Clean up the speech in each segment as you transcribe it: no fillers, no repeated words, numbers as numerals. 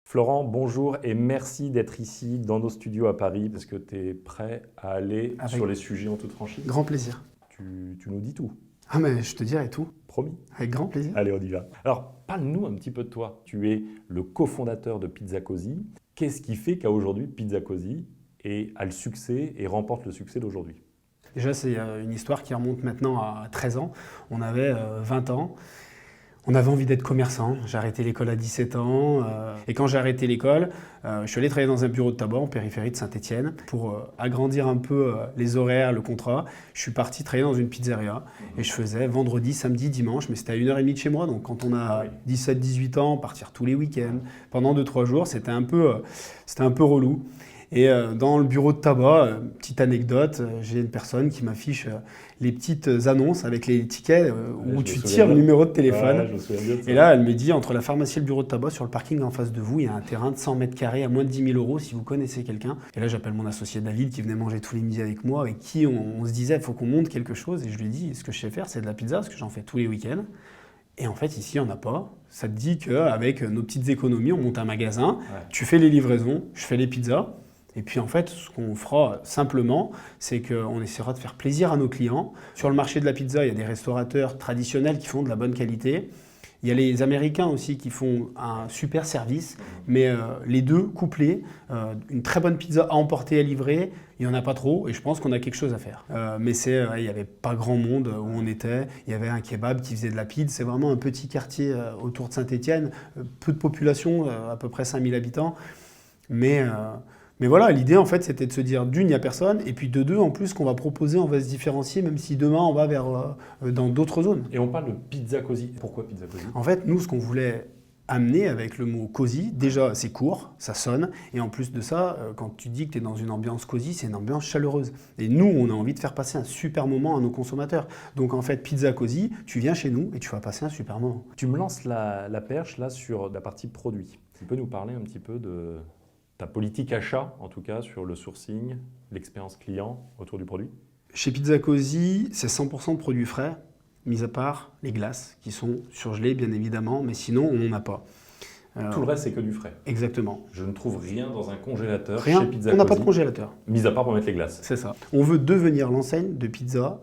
Florent, bonjour et merci d'être ici dans nos studios à Paris parce que tu es prêt à aller sur les sujets en toute franchise. Grand plaisir. Tu nous dis tout. Ah mais je te dirai tout. Promis. Avec grand plaisir. Allez, on y va. Alors, parle-nous un petit peu de toi. Tu es le cofondateur de Pizza Così. Qu'est-ce qui fait qu'aujourd'hui Pizza Così a le succès et remporte le succès d'aujourd'hui? Déjà, c'est une histoire qui remonte maintenant à 13 ans. On avait 20 ans. On avait envie d'être commerçant. J'ai arrêté l'école à 17 ans. Et quand j'ai arrêté l'école, je suis allé travailler dans un bureau de tabac en périphérie de Saint-Étienne. Pour agrandir un peu les horaires, le contrat, je suis parti travailler dans une pizzeria. Et je faisais vendredi, samedi, dimanche. Mais c'était à 1h30 de chez moi. Donc quand on a 17-18 ans, partir tous les week-ends, pendant 2-3 jours, c'était un peu relou. Et dans le bureau de tabac, petite anecdote, j'ai une personne qui m'affiche les petites annonces avec les tickets où tu tires le numéro de téléphone. Ouais, je me souviens bien de ça. Et là, elle me dit, entre la pharmacie et le bureau de tabac, sur le parking en face de vous, il y a un terrain de 100 mètres carrés à moins de 10 000 euros si vous connaissez quelqu'un. Et là, j'appelle mon associé David qui venait manger tous les midis avec moi, avec qui on se disait, il faut qu'on monte quelque chose. Et je lui ai dit, ce que je sais faire, c'est de la pizza, parce que j'en fais tous les week-ends. Et en fait, ici, il n'y en a pas. Ça te dit qu'avec nos petites économies, on monte un magasin, tu fais les livraisons, je fais les pizzas. Et puis en fait, ce qu'on fera simplement, c'est qu'on essaiera de faire plaisir à nos clients. Sur le marché de la pizza, il y a des restaurateurs traditionnels qui font de la bonne qualité. Il y a les Américains aussi qui font un super service, mais les deux couplés, une très bonne pizza à emporter, à livrer, il n'y en a pas trop et je pense qu'on a quelque chose à faire. Mais il n'y avait pas grand monde où on était. Il y avait un kebab qui faisait de la pizza. C'est vraiment un petit quartier autour de Saint-Étienne, peu de population, à peu près 5000 habitants. Mais voilà, l'idée en fait c'était de se dire d'une, il n'y a personne, et puis de deux, en plus, ce qu'on va proposer, on va se différencier, même si demain on va dans d'autres zones. Et on parle de Pizza Così. Pourquoi Pizza Così? En fait, nous, ce qu'on voulait amener avec le mot cosy, déjà c'est court, ça sonne, et en plus de ça, quand tu dis que tu es dans une ambiance cosy, c'est une ambiance chaleureuse. Et nous, on a envie de faire passer un super moment à nos consommateurs. Donc en fait, Pizza Così, tu viens chez nous et tu vas passer un super moment. Tu me lances la perche là sur la partie produit. Tu peux nous parler un petit peu de ta politique achat, en tout cas, sur le sourcing, l'expérience client autour du produit? Chez Pizza Così, c'est 100% de produits frais, mis à part les glaces, qui sont surgelées, bien évidemment, mais sinon, on n'en a pas. Tout le reste, c'est que du frais. Exactement. Je ne trouve rien dans un congélateur Rien, chez Pizza on n'a Così, pas de congélateur. mis à part pour mettre les glaces. C'est ça. On veut devenir l'enseigne de pizza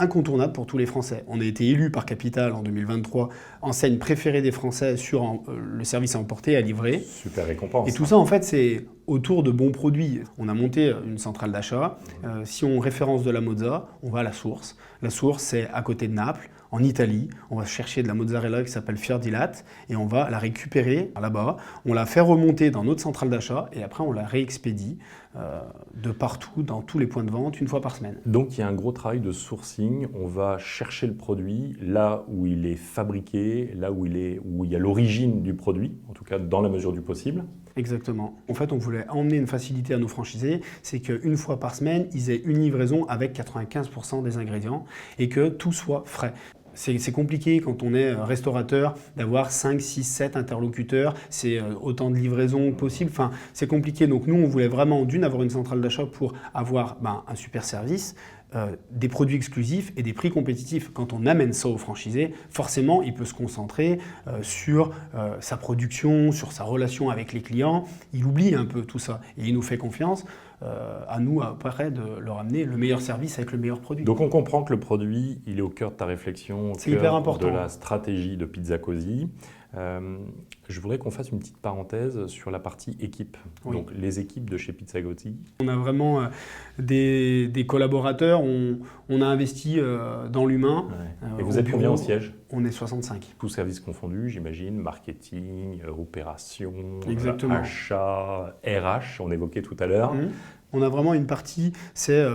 incontournable pour tous les Français. On a été élu par Capital en 2023 enseigne préférée des Français sur le service à emporter, à livrer. Super récompense. Et tout ça, en fait, c'est autour de bons produits. On a monté une centrale d'achat. Si on référence de la mozza, on va à la source. La source, c'est à côté de Naples, en Italie. On va chercher de la mozzarella qui s'appelle Fior di Latte et on va la récupérer là-bas. On la fait remonter dans notre centrale d'achat et après, on la réexpédie de partout, dans tous les points de vente, une fois par semaine. Donc, il y a un gros travail de sourcing. On va chercher le produit là où il est fabriqué, là où il y a l'origine du produit, en tout cas dans la mesure du possible. Exactement. En fait, on voulait emmener une facilité à nos franchisés, c'est qu'une fois par semaine, ils aient une livraison avec 95% des ingrédients et que tout soit frais. C'est compliqué quand on est restaurateur d'avoir 5, 6, 7 interlocuteurs, c'est autant de livraisons possible, enfin c'est compliqué. Donc nous on voulait vraiment avoir une centrale d'achat pour avoir un super service, des produits exclusifs et des prix compétitifs. Quand on amène ça au franchisé, forcément il peut se concentrer sur sa production, sur sa relation avec les clients, il oublie un peu tout ça et il nous fait confiance. À nous après de leur amener le meilleur service avec le meilleur produit. Donc on comprend que le produit, il est au cœur de ta réflexion, au cœur de la stratégie de Pizza Così. Je voudrais qu'on fasse une petite parenthèse sur la partie équipe, donc les équipes de chez Pizza Così. On a vraiment des collaborateurs, on a investi dans l'humain. Et vous êtes combien au siège? On est 65. Tous services confondus, j'imagine, marketing, opération, Exactement. achat, RH, on évoquait tout à l'heure. On a vraiment une partie, c'est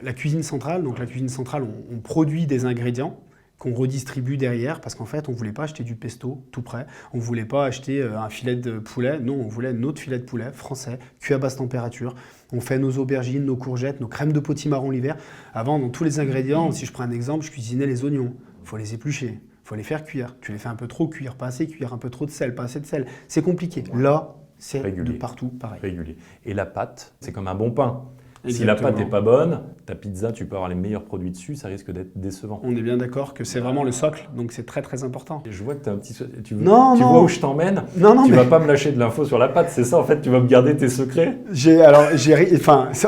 la cuisine centrale. Donc la cuisine centrale, on produit des ingrédients qu'on redistribue derrière parce qu'en fait, on ne voulait pas acheter du pesto tout prêt. On ne voulait pas acheter un filet de poulet. Non, on voulait notre filet de poulet français, cuit à basse température. On fait nos aubergines, nos courgettes, nos crèmes de potimarron l'hiver. Avant, dans tous les ingrédients, si je prends un exemple, je cuisinais les oignons. Il faut les éplucher, il faut les faire cuire. Tu les fais un peu trop cuire, pas assez cuire, un peu trop de sel, pas assez de sel. C'est compliqué. Là, c'est de partout pareil. Régulier. Et la pâte, c'est comme un bon pain. Si la pâte n'est pas bonne, ta pizza, tu peux avoir les meilleurs produits dessus, ça risque d'être décevant. On est bien d'accord que c'est vraiment le socle, donc c'est très très important. Je vois que tu as un petit... Tu vois où je t'emmène? Tu vas pas me lâcher de l'info sur la pâte, c'est ça en fait? Tu vas me garder tes secrets?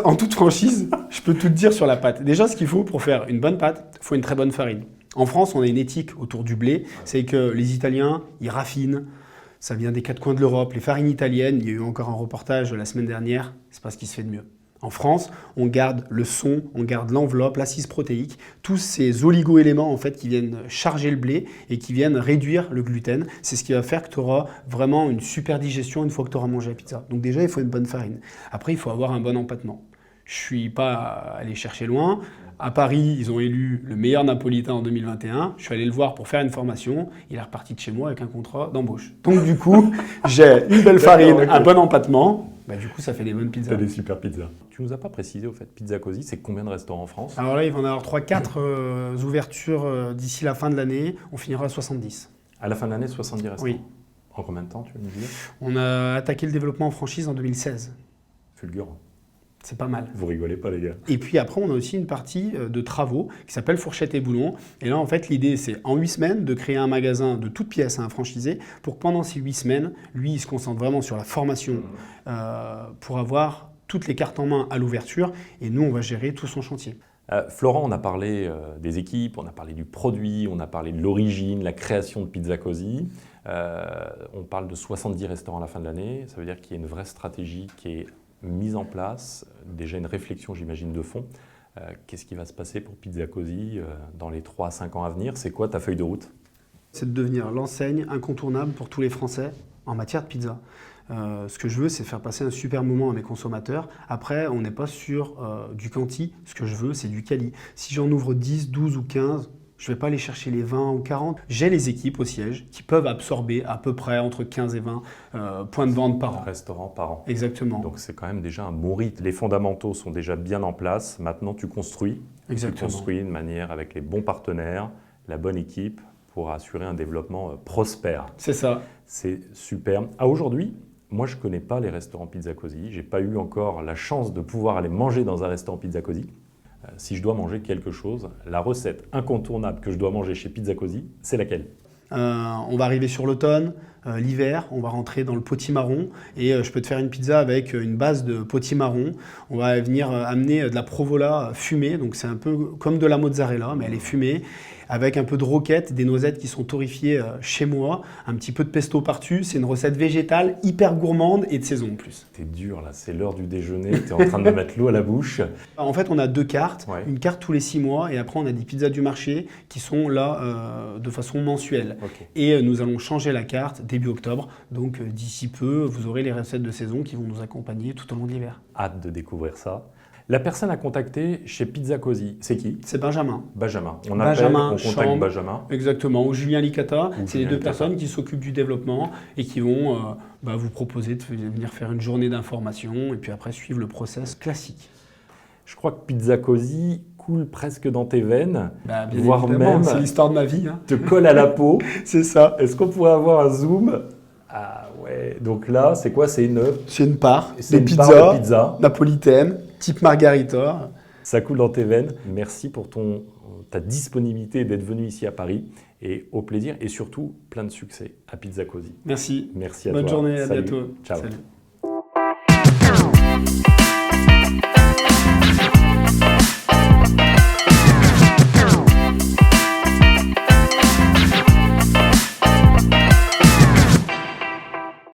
En toute franchise, je peux tout te dire sur la pâte. Déjà, ce qu'il faut pour faire une bonne pâte, il faut une très bonne farine. En France, on a une éthique autour du blé, c'est que les Italiens, ils raffinent. Ça vient des quatre coins de l'Europe. Les farines italiennes, il y a eu encore un reportage la semaine dernière, c'est pas ce qui se fait de mieux. En France, on garde le son, on garde l'enveloppe, l'assise protéique, tous ces oligo-éléments en fait qui viennent charger le blé et qui viennent réduire le gluten. C'est ce qui va faire que tu auras vraiment une super digestion une fois que tu auras mangé la pizza. Donc déjà, il faut une bonne farine. Après, il faut avoir un bon empattement. Je ne suis pas allé chercher loin. À Paris, ils ont élu le meilleur napolitain en 2021. Je suis allé le voir pour faire une formation. Il est reparti de chez moi avec un contrat d'embauche. Donc du coup, j'ai une belle farine, un bon empattement. Du coup, ça fait des bonnes pizzas. T'as des super pizzas. Tu nous as pas précisé au fait, Pizza Così, c'est combien de restaurants en France? Alors là, il va y en avoir 3-4 ouvertures d'ici la fin de l'année. On finira à 70. À la fin de l'année, 70 restaurants? Oui. En combien de temps, tu veux me dire? On a attaqué le développement en franchise en 2016. Fulgurant. C'est pas mal. Vous rigolez pas, les gars. Et puis après, on a aussi une partie de travaux qui s'appelle Fourchette et Boulon. Et là, en fait, l'idée, c'est en 8 semaines de créer un magasin de toutes pièces à un franchisé pour que pendant ces 8 semaines, lui, il se concentre vraiment sur la formation pour avoir toutes les cartes en main à l'ouverture. Et nous, on va gérer tout son chantier. Florent, on a parlé des équipes, on a parlé du produit, on a parlé de l'origine, la création de Pizza Così. On parle de 70 restaurants à la fin de l'année. Ça veut dire qu'il y a une vraie stratégie qui est mise en place, déjà une réflexion, j'imagine, de fond. Qu'est-ce qui va se passer pour Pizza Così dans les 3 à 5 ans à venir? C'est quoi ta feuille de route? C'est de devenir l'enseigne incontournable pour tous les Français en matière de pizza. Ce que je veux, c'est faire passer un super moment à mes consommateurs. Après, on n'est pas sur du quanti. Ce que je veux, c'est du quali. Si j'en ouvre 10, 12 ou 15, je ne vais pas aller chercher les 20 ou 40. J'ai les équipes au siège qui peuvent absorber à peu près entre 15 et 20 points de vente par an. Restaurants par an. Exactement. Donc c'est quand même déjà un bon rythme. Les fondamentaux sont déjà bien en place. Maintenant, tu construis. Exactement. Tu construis de manière avec les bons partenaires, la bonne équipe pour assurer un développement prospère. C'est ça. C'est super. Aujourd'hui, moi, je ne connais pas les restaurants Pizza Così. Je n'ai pas eu encore la chance de pouvoir aller manger dans un restaurant Pizza Così. Si je dois manger quelque chose, la recette incontournable que je dois manger chez Pizza Così, c'est laquelle? On va arriver sur l'automne, l'hiver, on va rentrer dans le potimarron et je peux te faire une pizza avec une base de potimarron. On va venir amener de la provola fumée, donc c'est un peu comme de la mozzarella, mais elle est fumée, avec un peu de roquette, des noisettes qui sont torréfiées chez moi, un petit peu de pesto par-dessus. C'est une recette végétale hyper gourmande et de saison en plus. T'es dur là, c'est l'heure du déjeuner, t'es en train de me mettre l'eau à la bouche. En fait, on a 2 cartes, ouais. Une carte tous les 6 mois et après on a des pizzas du marché qui sont là de façon mensuelle. Okay. Et nous allons changer la carte début octobre, donc d'ici peu, vous aurez les recettes de saison qui vont nous accompagner tout au long de l'hiver. Hâte de découvrir ça. La personne à contacter chez Pizza Così, c'est qui? C'est Benjamin. Benjamin. On Benjamin, appelle, on contacte Benjamin. Exactement, ou Julien Licata. C'est les 2 personnes qui s'occupent du développement et qui vont vous proposer de venir faire une journée d'information et puis après suivre le process classique. Je crois que Pizza Così coule presque dans tes veines, bien voire même, c'est l'histoire de ma vie. Hein. Te colle à la peau. C'est ça. Est-ce qu'on pourrait avoir un zoom? Ah ouais, donc là, c'est quoi? C'est une part de pizza napolitaine, type margarita. Ça coule dans tes veines. Merci pour ta disponibilité d'être venu ici à Paris et au plaisir et surtout plein de succès à Pizza Così. Merci. Merci à toi. Bonne journée, à Salut. bientôt. Ciao. Salut.